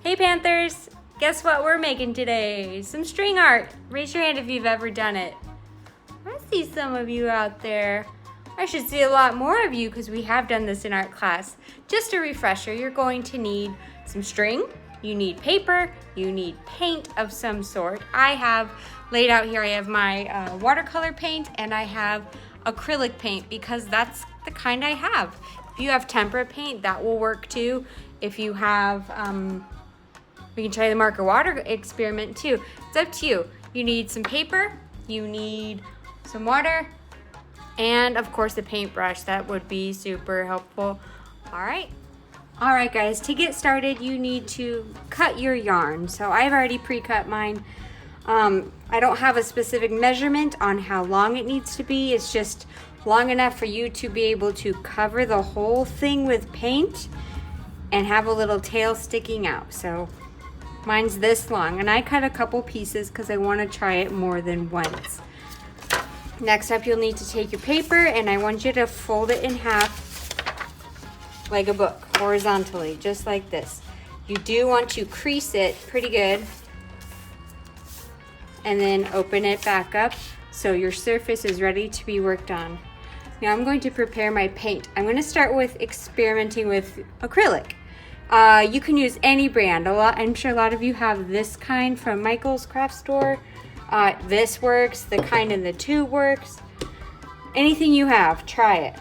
Hey Panthers, guess what we're making today? Some string art. Raise your hand if you've ever done it. I see some of you out there. I should see a lot more of you because we have done this in art class. Just a refresher, you're going to need some string, you need paper, you need paint of some sort. I have laid out here, I have my watercolor paint and I have acrylic paint because that's the kind I have. If you have tempera paint, that will work too. If you have, we can try the marker water experiment too. It's up to you. You need some paper, you need some water, and of course a paintbrush. That would be super helpful. All right guys, to get started you need to cut your yarn. So I've already pre-cut mine. I don't have a specific measurement on how long it needs to be. It's just long enough for you to be able to cover the whole thing with paint and have a little tail sticking out. So mine's this long, and I cut a couple pieces because I want to try it more than once. Next up, you'll need to take your paper and I want you to fold it in half like a book, horizontally, just like this. You do want to crease it pretty good and then open it back up so your surface is ready to be worked on. Now I'm going to prepare my paint. I'm going to start with experimenting with acrylic. You can use any brand. I'm sure a lot of you have this kind from Michael's craft store. This works, the kind in the tube works. Anything you have, try it.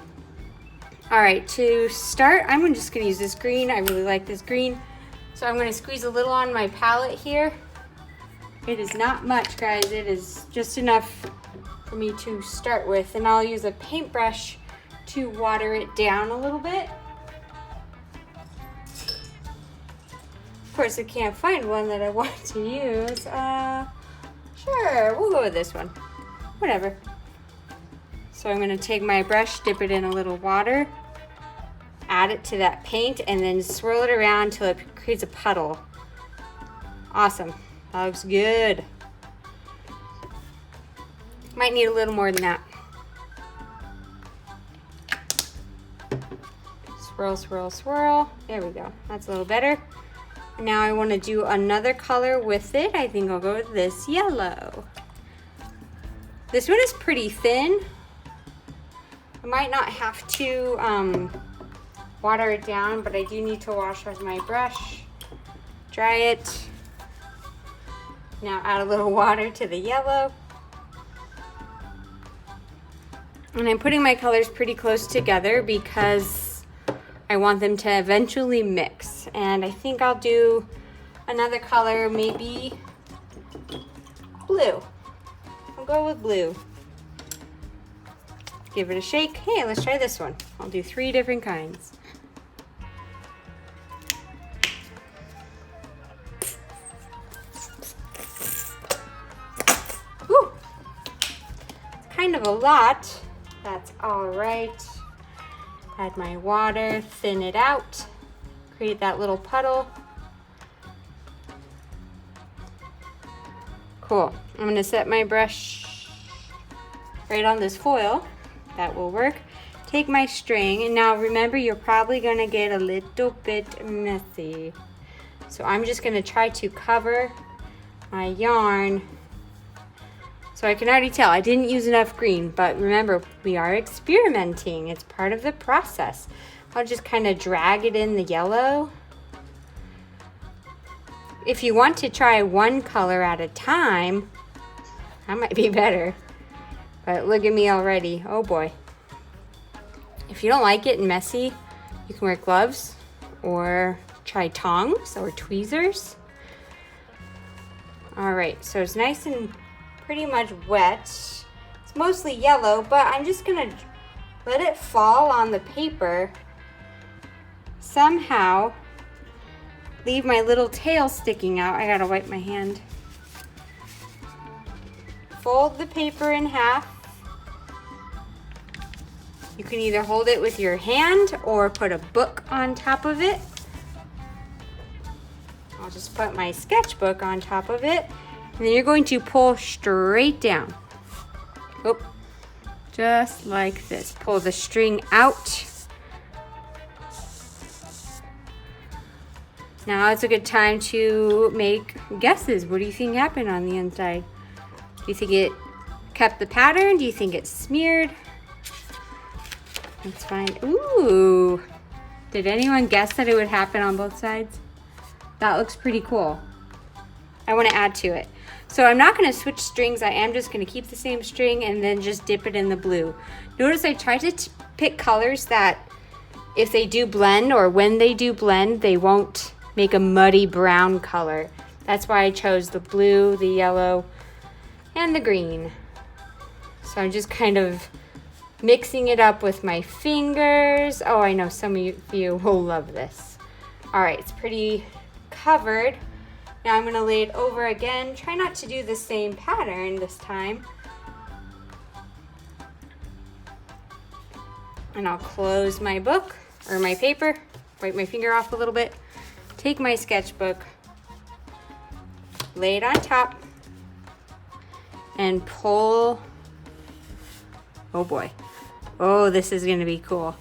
All right, to start, I'm just gonna use this green. I really like this green. So I'm gonna squeeze a little on my palette here. It is not much, guys. It is just enough for me to start with. And I'll use a paintbrush to water it down a little bit. Of course, I can't find one that I want to use. Sure, we'll go with this one. Whatever. So I'm gonna take my brush, dip it in a little water, add it to that paint, and then swirl it around until it creates a puddle. Awesome, that looks good. Might need a little more than that. Swirl, swirl, swirl. There we go, that's a little better. Now I want to do another color with it. I think I'll go with this yellow. This one is pretty thin. I might not have to water it down, but I do need to wash off my brush, dry it. Now add a little water to the yellow. And I'm putting my colors pretty close together because I want them to eventually mix. And I think I'll do another color, maybe blue. I'll go with blue. Give it a shake. Hey, let's try this one. I'll do 3 different kinds. Woo! It's kind of a lot. That's all right. Add my water, thin it out, create that little puddle. Cool. I'm gonna set my brush right on this foil. That will work. Take my string, and now remember, you're probably gonna get a little bit messy. So I'm just gonna try to cover my yarn. So I can already tell I didn't use enough green, but remember, we are experimenting. It's part of the process. I'll just kind of drag it in the yellow. If you want to try one color at a time, that might be better. But look at me already. Oh boy. If you don't like it messy, you can wear gloves or try tongs or tweezers. All right, so it's nice and pretty much wet. It's mostly yellow, but I'm just gonna let it fall on the paper. Somehow leave my little tail sticking out. I gotta wipe my hand. Fold the paper in half. You can either hold it with your hand or put a book on top of it. I'll just put my sketchbook on top of it. And then you're going to pull straight down. Oh, just like this. Pull the string out. Now it's a good time to make guesses. What do you think happened on the inside? Do you think it kept the pattern? Do you think it smeared? Let's find, ooh. Did anyone guess that it would happen on both sides? That looks pretty cool. I want to add to it. So I'm not going to switch strings. I am just going to keep the same string and then just dip it in the blue. Notice I tried to pick colors that if they do blend, or when they do blend, they won't make a muddy brown color. That's why I chose the blue, the yellow, and the green. So I'm just kind of mixing it up with my fingers. Oh, I know some of you will love this. All right, it's pretty covered. Now I'm gonna lay it over again. Try not to do the same pattern this time. And I'll close my book or my paper, wipe my finger off a little bit, take my sketchbook, lay it on top, and pull. Oh boy. Oh, this is gonna be cool.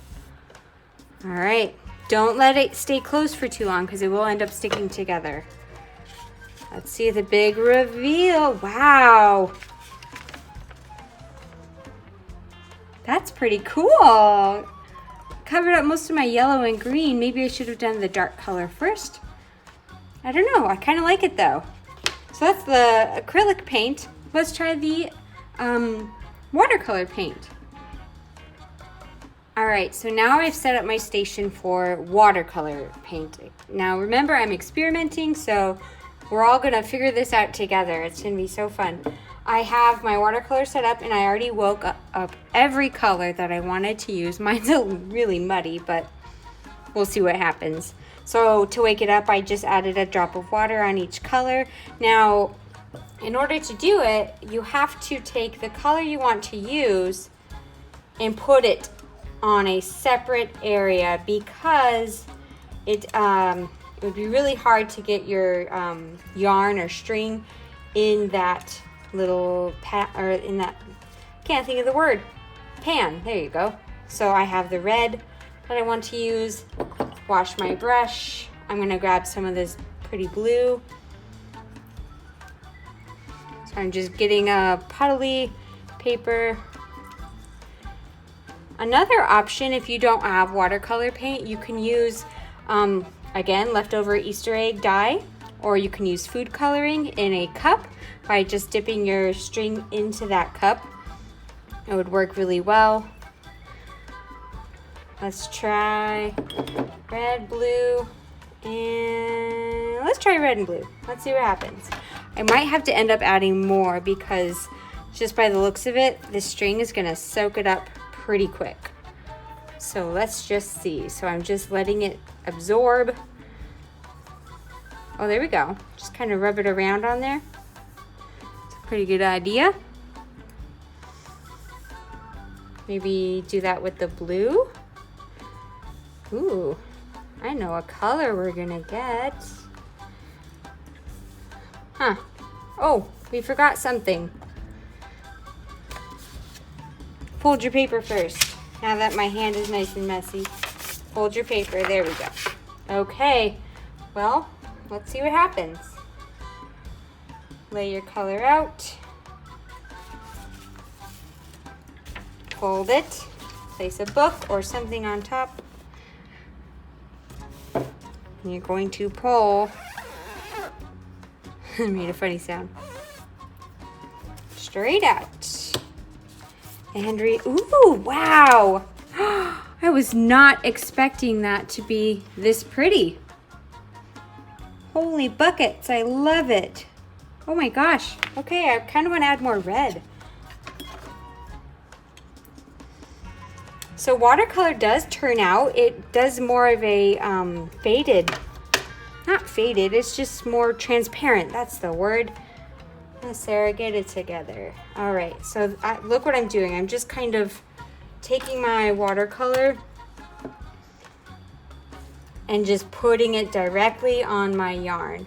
All right, don't let it stay closed for too long because it will end up sticking together. Let's see the big reveal. Wow. That's pretty cool. Covered up most of my yellow and green. Maybe I should have done the dark color first. I don't know, I kind of like it though. So that's the acrylic paint. Let's try the watercolor paint. All right, so now I've set up my station for watercolor painting. Now remember, I'm experimenting, so we're all gonna figure this out together. It's gonna be so fun. I have my watercolor set up and I already woke up every color that I wanted to use. Mine's really muddy, but we'll see what happens. So to wake it up, I just added a drop of water on each color. Now, in order to do it, you have to take the color you want to use and put it on a separate area because it would be really hard to get your yarn or string in that little or in that, can't think of the word, pan. There you go. So I have the red that I want to use. Wash my brush. I'm gonna grab some of this pretty blue. So I'm just getting a puddly paper. Another option, if you don't have watercolor paint, you can use again, leftover Easter egg dye, or you can use food coloring in a cup by just dipping your string into that cup. It would work really well. Let's try red, blue, and let's try red and blue. Let's see what happens. I might have to end up adding more because just by the looks of it, this string is gonna soak it up pretty quick. So let's just see. So I'm just letting it absorb. Oh, there we go. Just kind of rub it around on there. It's a pretty good idea. Maybe do that with the blue. Ooh, I know a color we're gonna get. Huh. Oh, we forgot something. Fold your paper first. Now that my hand is nice and messy. Fold your paper, there we go. Okay, well, let's see what happens. Lay your color out. Fold it. Place a book or something on top. And you're going to pull. Made a funny sound. Straight out. And ooh, wow. I was not expecting that to be this pretty. Holy buckets, I love it. Oh my gosh. Okay, I kind of want to add more red. So watercolor does turn out, it does more of a faded, not faded, it's just more transparent, that's the word. Sarah, get it together. All right, so look what I'm doing. I'm just kind of taking my watercolor and just putting it directly on my yarn.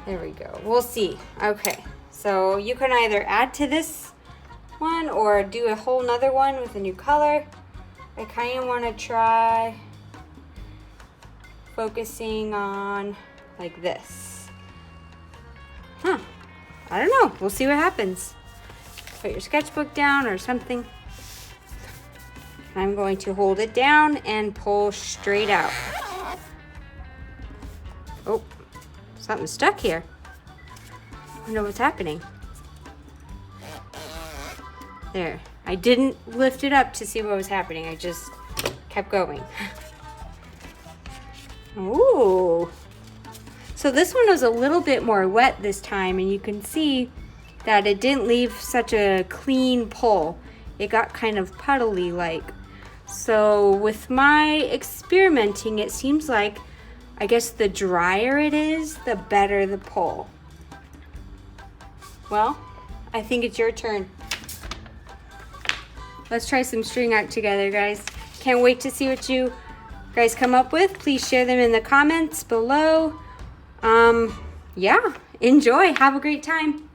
There we go. We'll see. Okay, so you can either add to this one or do a whole nother one with a new color. I kind of want to try focusing on like this. Huh, I don't know, we'll see what happens. Put your sketchbook down or something. I'm going to hold it down and pull straight out. Oh, something's stuck here. I don't know what's happening. There, I didn't lift it up to see what was happening. I just kept going. Ooh. So this one was a little bit more wet this time, and you can see that it didn't leave such a clean pull. It got kind of puddly like. So with my experimenting, it seems like, I guess the drier it is, the better the pull. Well, I think it's your turn. Let's try some string art together, guys. Can't wait to see what you guys come up with. Please share them in the comments below. Yeah, enjoy. Have a great time.